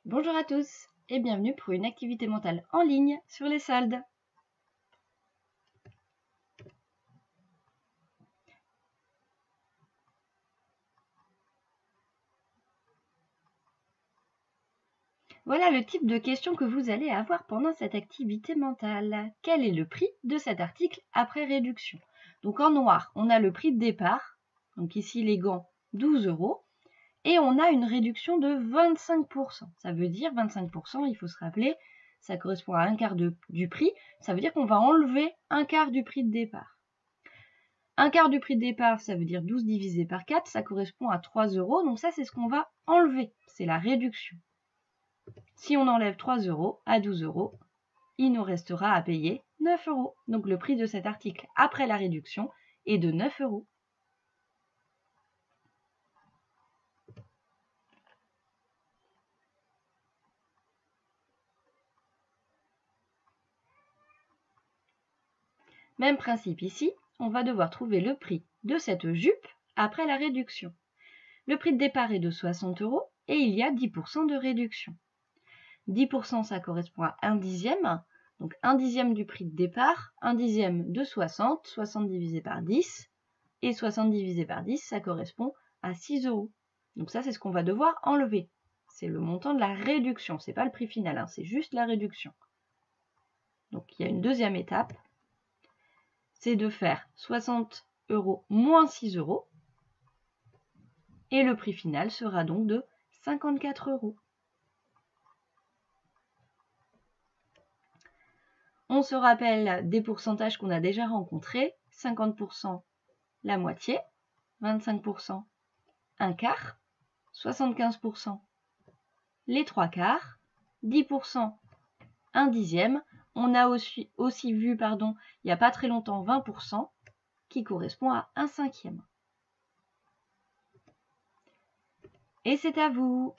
Bonjour à tous et bienvenue pour une activité mentale en ligne sur les soldes. Voilà le type de questions que vous allez avoir pendant cette activité mentale. Quel est le prix de cet article après réduction? Donc en noir, on a le prix de départ, donc ici les gants 12 €, et on a une réduction de 25%. Ça veut dire 25%, il faut se rappeler, ça correspond à un quart du prix, ça veut dire qu'on va enlever un quart du prix de départ. Un quart du prix de départ, ça veut dire 12 divisé par 4, ça correspond à 3 €, donc ça c'est ce qu'on va enlever, c'est la réduction. Si on enlève 3 € à 12 €, il nous restera à payer 9 €. Donc le prix de cet article après la réduction est de 9 €. Même principe ici, on va devoir trouver le prix de cette jupe après la réduction. Le prix de départ est de 60 € et il y a 10% de réduction. 10%, ça correspond à 1 dixième. Donc 1 dixième du prix de départ, 1 dixième de 60, 60 divisé par 10, et 60 divisé par 10, ça correspond à 6 €. Donc ça, c'est ce qu'on va devoir enlever. C'est le montant de la réduction, c'est pas le prix final, hein, c'est juste la réduction. Donc il y a une deuxième étape, c'est de faire 60 € moins 6 €, et le prix final sera donc de 54 €. On se rappelle des pourcentages qu'on a déjà rencontrés, 50% la moitié, 25% un quart, 75% les trois quarts, 10% un dixième. On a aussi vu, il n'y a pas très longtemps, 20% qui correspond à un cinquième. Et c'est à vous.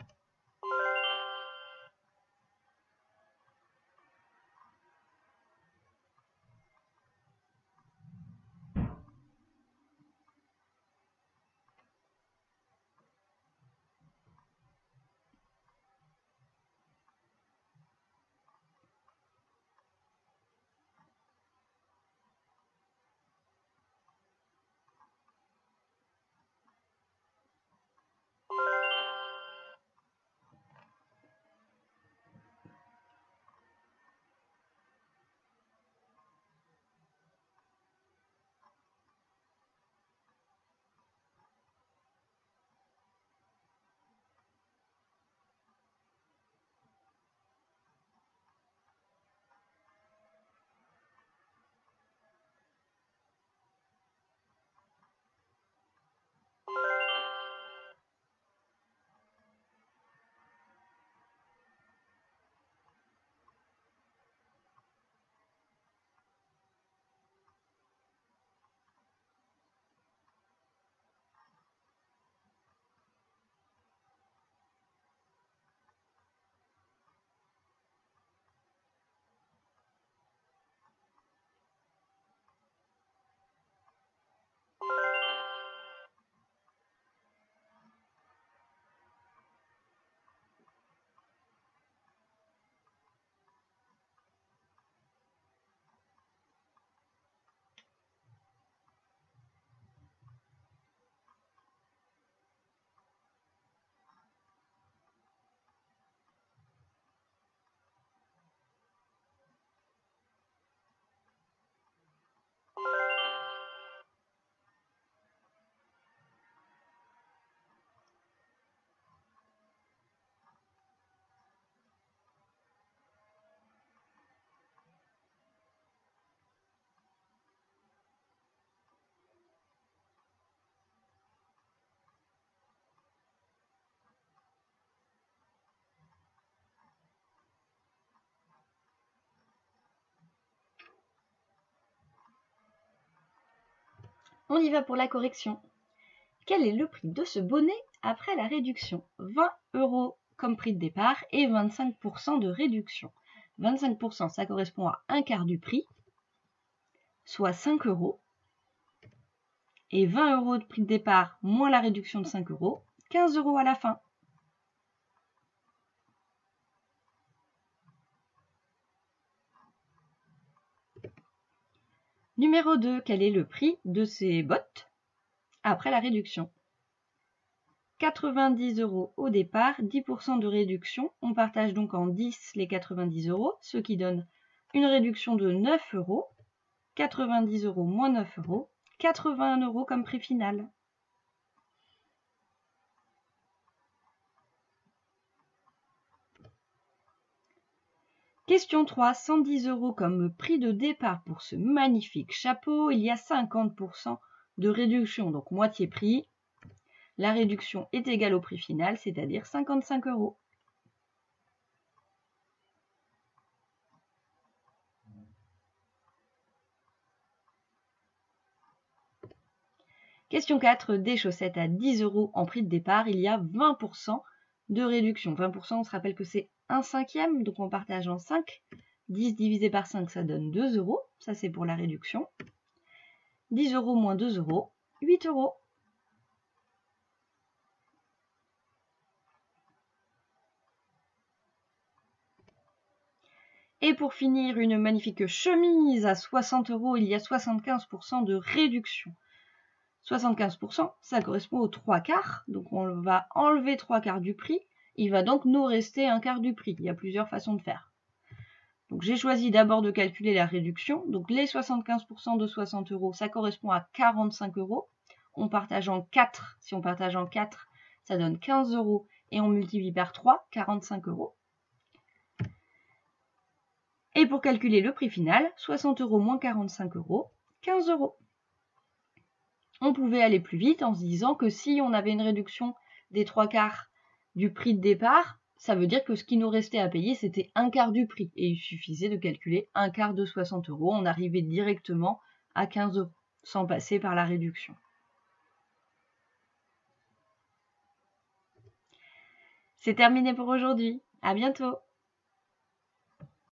On y va pour la correction. Quel est le prix de ce bonnet après la réduction? 20 € comme prix de départ et 25% de réduction. 25%, ça correspond à un quart du prix, soit 5 €. Et 20 € de prix de départ moins la réduction de 5 €, 15 € à la fin. Numéro 2, quel est le prix de ces bottes après la réduction? 90 € au départ, 10% de réduction. On partage donc en 10 les 90 €, ce qui donne une réduction de 9 €. 90 € moins 9 €, 81 € comme prix final. Question 3, 110 € comme prix de départ pour ce magnifique chapeau. Il y a 50% de réduction, donc moitié prix. La réduction est égale au prix final, c'est-à-dire 55 €. Question 4, des chaussettes à 10 € en prix de départ, il y a 20% de réduction. 20%, on se rappelle que c'est 1/5, donc on partage en 5. 10 divisé par 5, ça donne 2 €. Ça, c'est pour la réduction. 10 € moins 2 €, 8 €. Et pour finir, une magnifique chemise à 60 €, il y a 75% de réduction. 75%, ça correspond aux 3/4, donc on va enlever 3/4 du prix. Il va donc nous rester 1/4 du prix. Il y a plusieurs façons de faire. Donc j'ai choisi d'abord de calculer la réduction. Donc les 75% de 60 €, ça correspond à 45 €. On partage en 4. Si on partage en 4, ça donne 15 € et on multiplie par 3, 45 €. Et pour calculer le prix final, 60 € moins 45 €, 15 €. On pouvait aller plus vite en se disant que si on avait une réduction des 3/4 du prix de départ, ça veut dire que ce qui nous restait à payer, c'était 1/4 du prix. Et il suffisait de calculer 1/4 de 60 €. On arrivait directement à 15 €, sans passer par la réduction. C'est terminé pour aujourd'hui. À bientôt!